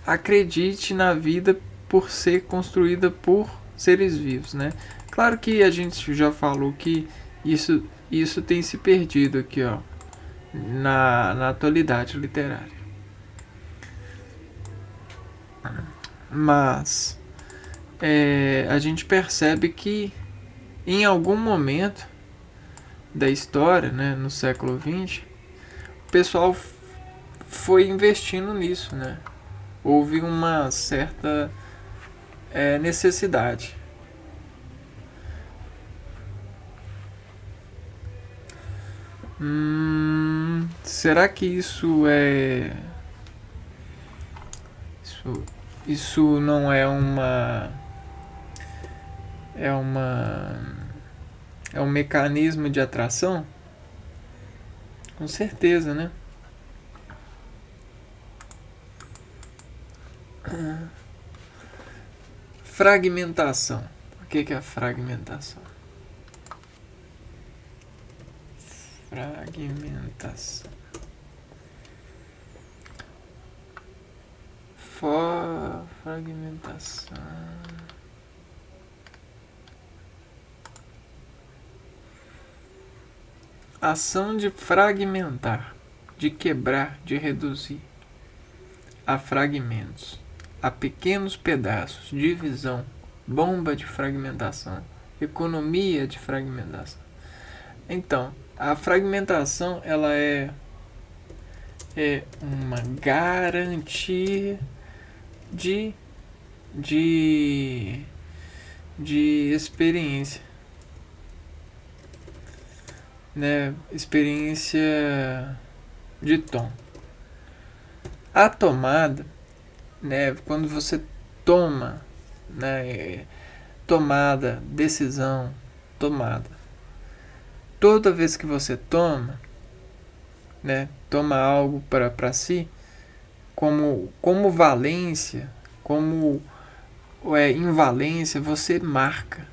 acredite na vida por ser construída por seres vivos, né? Claro que a gente já falou que isso tem se perdido aqui, ó, na atualidade literária. Mas a gente percebe que em algum momento da história, né, no século XX, o pessoal foi investindo nisso, né? Houve uma certa necessidade. Será que isso isso não é um mecanismo de atração? Com certeza, né? Fragmentação. O que é a fragmentação? Fragmentação. Fragmentação. Ação de fragmentar, de quebrar, de reduzir a fragmentos, a pequenos pedaços, divisão, bomba de fragmentação, economia de fragmentação. Então, a fragmentação ela é uma garantia de experiência, né? Experiência de tom. A tomada, né? Quando você toma, né? Tomada, decisão, tomada. Toda vez que você toma, né? Toma algo para si, como valência, como invalência, você marca.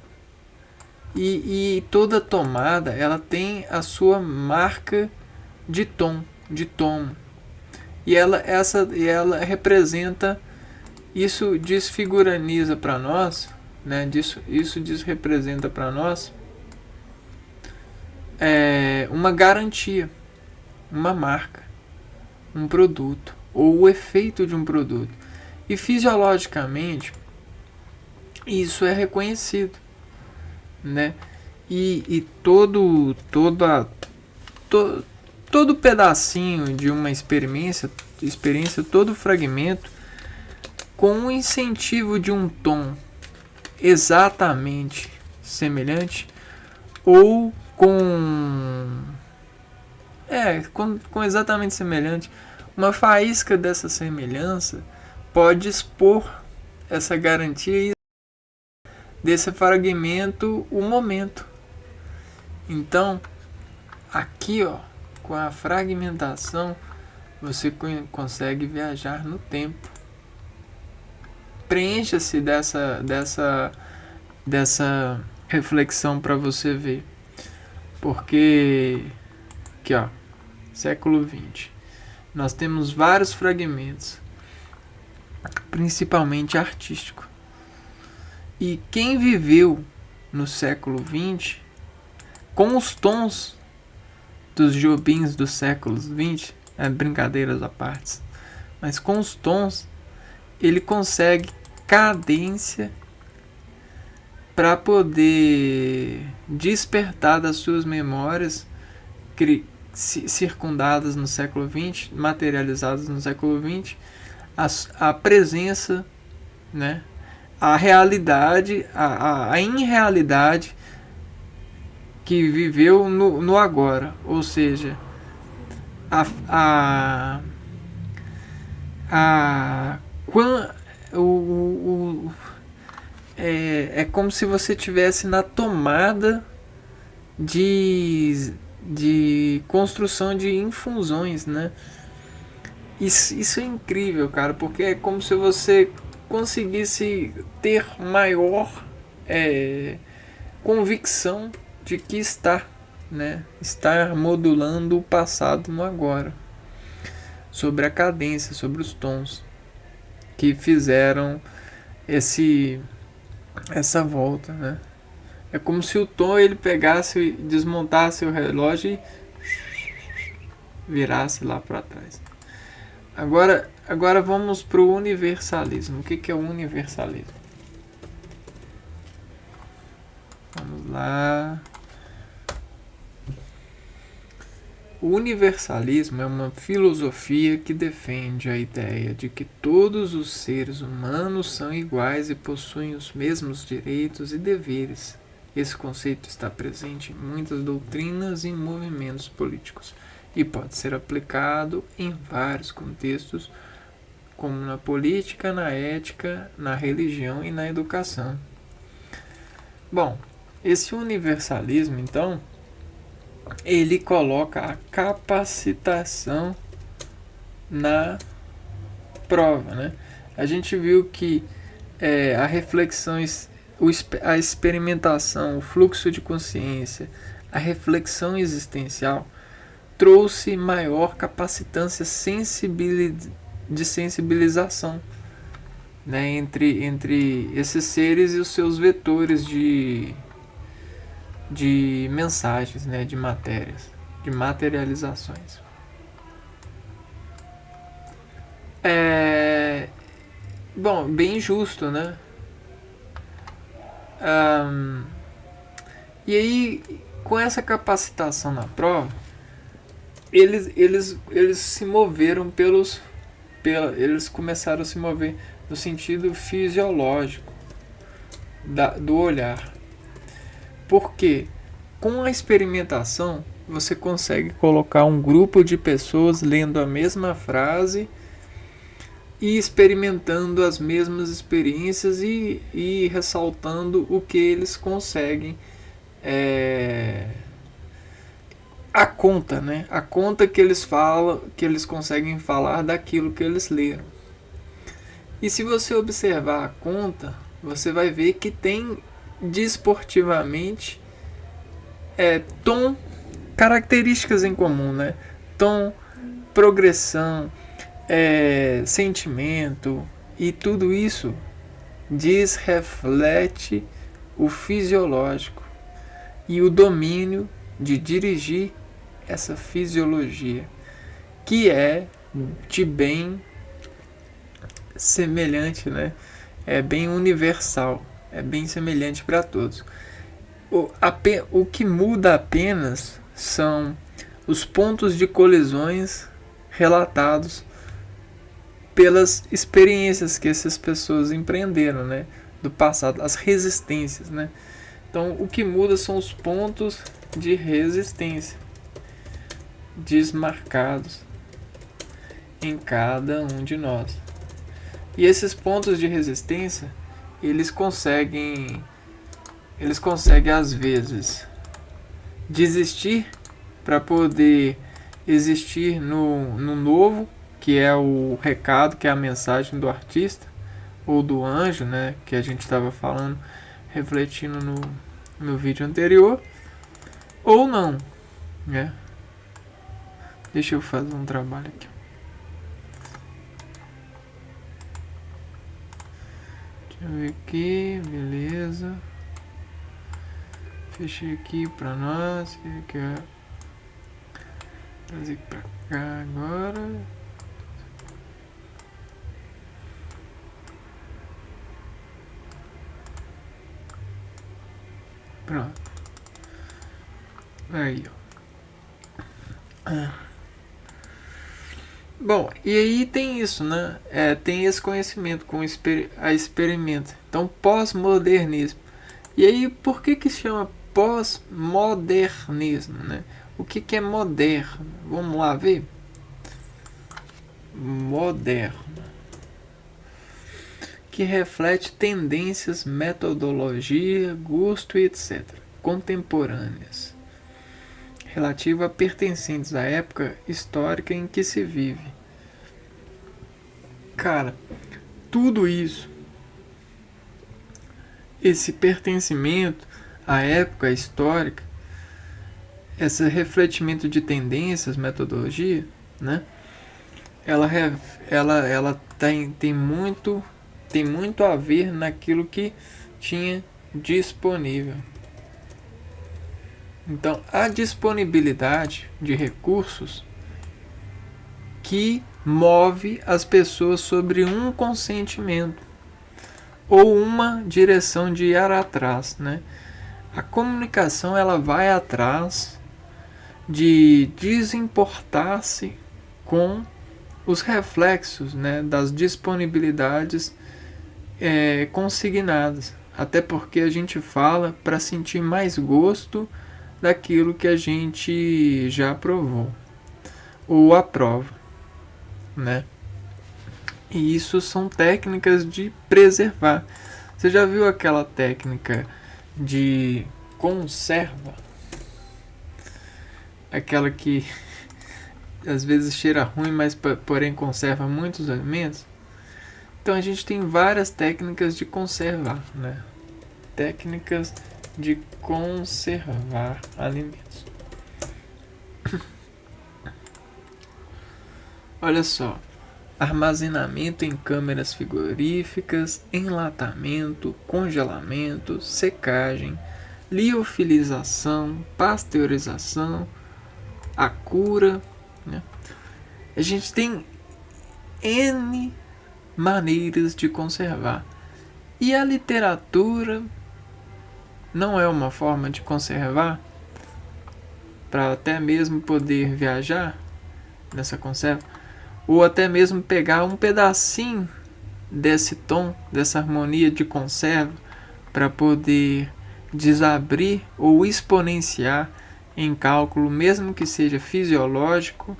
E toda tomada ela tem a sua marca de tom, de tomo. E ela representa, isso desfiguraniza para nós, né? Isso desrepresenta para nós uma garantia, uma marca, um produto, ou o efeito de um produto. E fisiologicamente isso é reconhecido, né? E todo pedacinho de uma experiência, todo fragmento, com o incentivo de um tom exatamente semelhante, ou com exatamente semelhante, uma faísca dessa semelhança pode expor essa garantia desse fragmento o momento. Então, aqui, ó, com a fragmentação, você consegue viajar no tempo. Preencha-se dessa reflexão para você ver. Porque, aqui, ó, século XX. Nós temos vários fragmentos, principalmente artístico. E quem viveu no século XX, com os tons dos Jobins dos séculos XX, brincadeiras à parte, mas com os tons, ele consegue cadência para poder despertar das suas memórias circundadas no século XX, materializadas no século XX, a presença, né, a realidade, a irrealidade que viveu no agora, ou seja, é como se você estivesse na tomada de construção de infusões, né? Isso é incrível, cara, porque é como se você conseguisse ter maior convicção de que está, né? Estar modulando o passado no agora, sobre a cadência, sobre os tons que fizeram essa volta, né? É como se o tom ele pegasse e desmontasse o relógio e virasse lá para trás. Agora vamos para o universalismo. O que é o universalismo? Vamos lá. O universalismo é uma filosofia que defende a ideia de que todos os seres humanos são iguais e possuem os mesmos direitos e deveres. Esse conceito está presente em muitas doutrinas e movimentos políticos e pode ser aplicado em vários contextos, como na política, na ética, na religião e na educação. Bom, esse universalismo, então, ele coloca a capacitação na prova, né? A gente viu que a reflexão, a experimentação, o fluxo de consciência, a reflexão existencial trouxe maior capacitância de sensibilização, né, entre esses seres e os seus vetores de mensagens, né, de matérias, de materializações. Bom, bem justo, né? E aí, com essa capacitação na prova, eles se moveram eles começaram a se mover no sentido fisiológico do olhar. Porque com a experimentação você consegue colocar um grupo de pessoas lendo a mesma frase e experimentando as mesmas experiências e ressaltando o que eles conseguem, a conta, né? A conta que eles falam, que eles conseguem falar daquilo que eles leram. E se você observar a conta, você vai ver que tem desportivamente tom, características em comum, né? Tom, progressão, sentimento, e tudo isso reflete o fisiológico e o domínio de dirigir essa fisiologia, que é de bem semelhante, né? É bem universal, é bem semelhante para todos. O que muda apenas são os pontos de colisões relatados pelas experiências que essas pessoas empreenderam, né, do passado, as resistências, né? Então, o que muda são os pontos de resistência desmarcados em cada um de nós. E esses pontos de resistência, eles conseguem às vezes desistir para poder existir no novo, que é o recado, que é a mensagem do artista ou do anjo, né, que a gente estava falando, refletindo no vídeo anterior, ou não, né? Deixa eu fazer um trabalho aqui. Deixa eu ver aqui, beleza. Fechei aqui pra nós. Que é trazer pra cá agora. Pronto. Aí, ó. Bom, e aí tem isso, né? Tem esse conhecimento com a experimenta. Então, pós-modernismo. E aí, por que se chama pós-modernismo, né? O que é moderno? Vamos lá ver. Moderno. Que reflete tendências, metodologia, gosto e etc. Contemporâneas. Relativo a pertencentes à época histórica em que se vive. Cara, tudo isso, esse pertencimento à época histórica, esse refletimento de tendências, metodologia, né? Ela tem muito a ver naquilo que tinha disponível. Então, a disponibilidade de recursos que move as pessoas sobre um consentimento ou uma direção de ir atrás, né? A comunicação ela vai atrás de desimportar-se com os reflexos, né, das disponibilidades consignadas. Até porque a gente fala para sentir mais gosto daquilo que a gente já provou ou aprova, né? E isso são técnicas de preservar. Você já viu aquela técnica de conserva? Aquela que às vezes cheira ruim, mas porém conserva muitos alimentos. Então a gente tem várias técnicas de conservar, né? Técnicas de conservar alimentos. Olha só. Armazenamento em câmeras frigoríficas, enlatamento, congelamento, secagem, liofilização, pasteurização, a cura, né? A gente tem N maneiras de conservar. E a literatura não é uma forma de conservar para até mesmo poder viajar nessa conserva? Ou até mesmo pegar um pedacinho desse tom, dessa harmonia de conserva, para poder desabrir ou exponenciar em cálculo, mesmo que seja fisiológico,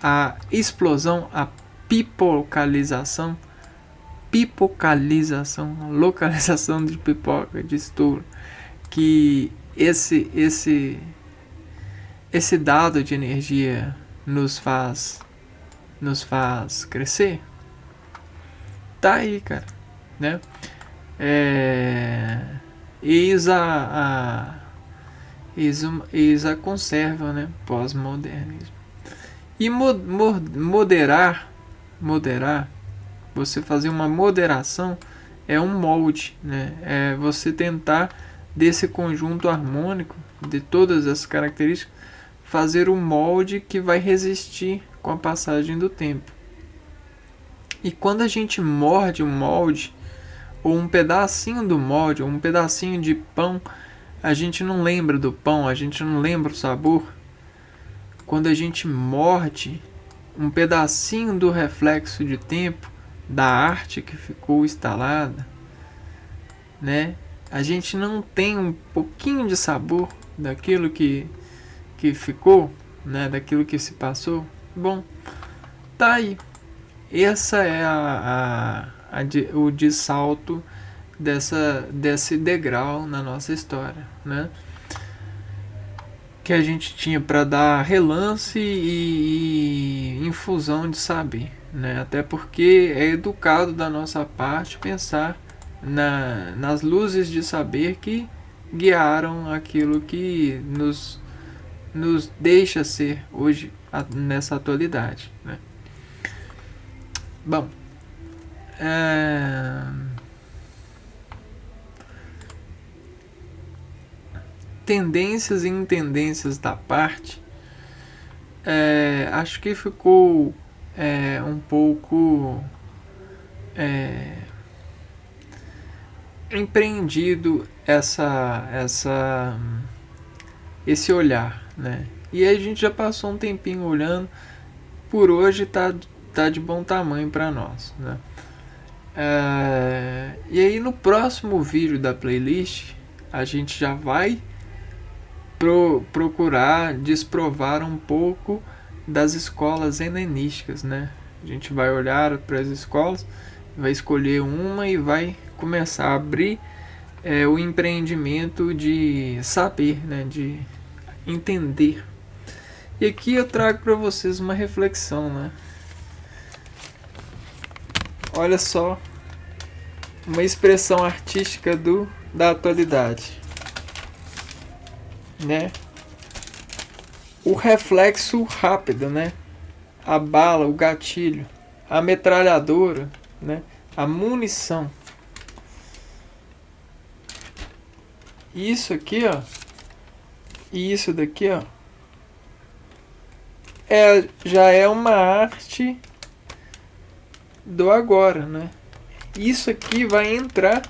a explosão, a pipocalização, localização de pipoca, de estouro, que esse dado de energia nos faz crescer. Tá aí, cara, né? Eis a conserva, né? Pós-modernismo. E moderar, você fazer uma moderação é um molde, né? É você tentar desse conjunto harmônico de todas as características fazer um molde que vai resistir com a passagem do tempo. E quando a gente morde um molde, ou um pedacinho do molde, ou um pedacinho de pão, a gente não lembra do pão, a gente não lembra o sabor. Quando a gente morde um pedacinho do reflexo de tempo, da arte que ficou instalada, né? A gente não tem um pouquinho de sabor daquilo que ficou, né, daquilo que se passou. Bom, tá aí. Essa é o de salto desse degrau na nossa história, né? Que a gente tinha para dar relance e infusão de saber, né? Até porque é educado da nossa parte pensar nas luzes de saber que guiaram aquilo que nos deixa ser hoje nessa atualidade, né? Bom, Tendências e intendências da parte, acho que ficou um pouco empreendido esse olhar, né? E aí a gente já passou um tempinho olhando, por hoje tá de bom tamanho para nós, né? E aí no próximo vídeo da playlist a gente já vai procurar desprovar um pouco das escolas helenísticas, né? A gente vai olhar para as escolas, vai escolher uma e vai começar a abrir o empreendimento de saber, né? De entender. E aqui eu trago para vocês uma reflexão, né? Olha só, uma expressão artística da atualidade, né? O reflexo rápido, né? A bala, o gatilho, a metralhadora, né? A munição. Isso aqui, ó, e isso daqui, ó, já é uma arte do agora, né? Isso aqui vai entrar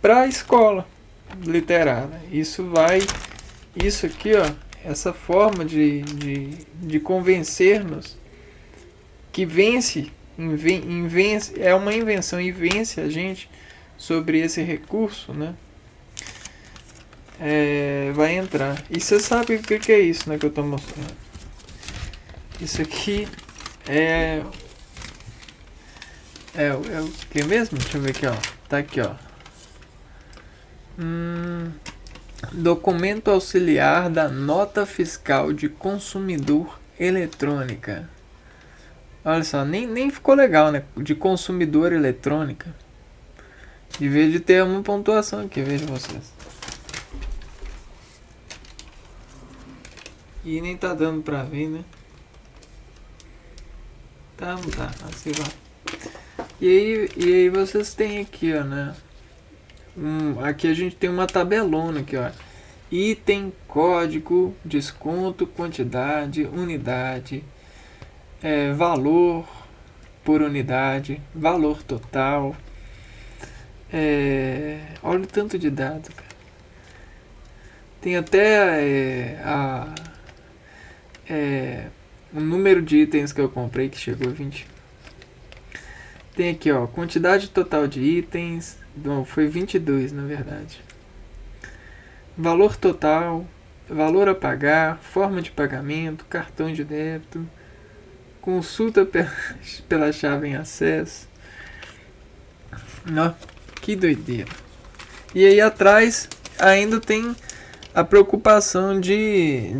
para a escola literária. Isso aqui, ó, essa forma de convencer-nos que vence, é uma invenção e vence a gente sobre esse recurso, né? Vai entrar. E você sabe o que é isso, né, que eu estou mostrando? Isso aqui é o que mesmo? Deixa eu ver aqui, ó. Tá aqui, ó. Documento auxiliar da nota fiscal de consumidor eletrônica. Olha só, nem ficou legal, né? De consumidor eletrônica. De vez de ter uma pontuação aqui, veja vocês. E nem tá dando pra ver, né? Tá, não tá. Assim vai. E aí vocês têm aqui, ó, né? Aqui a gente tem uma tabelona aqui, ó. Item, código, desconto, quantidade, unidade, valor por unidade, valor total. Olha o tanto de dado, cara. Tem até o número de itens que eu comprei, que chegou a 20. Tem aqui, ó, quantidade total de itens. Bom, foi 22, na verdade. Valor total, valor a pagar, forma de pagamento, cartão de débito, consulta pela chave em acesso. Ó, que doideira. E aí atrás ainda tem a preocupação de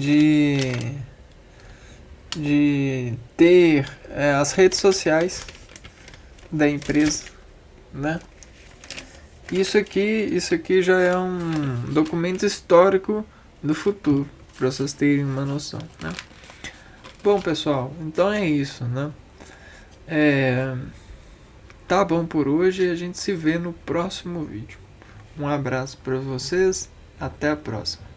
ter as redes sociais da empresa, né? Isso aqui já é um documento histórico do futuro, para vocês terem uma noção, né? Bom, pessoal, então é isso, né? Tá bom por hoje e a gente se vê no próximo vídeo. Um abraço para vocês, até a próxima.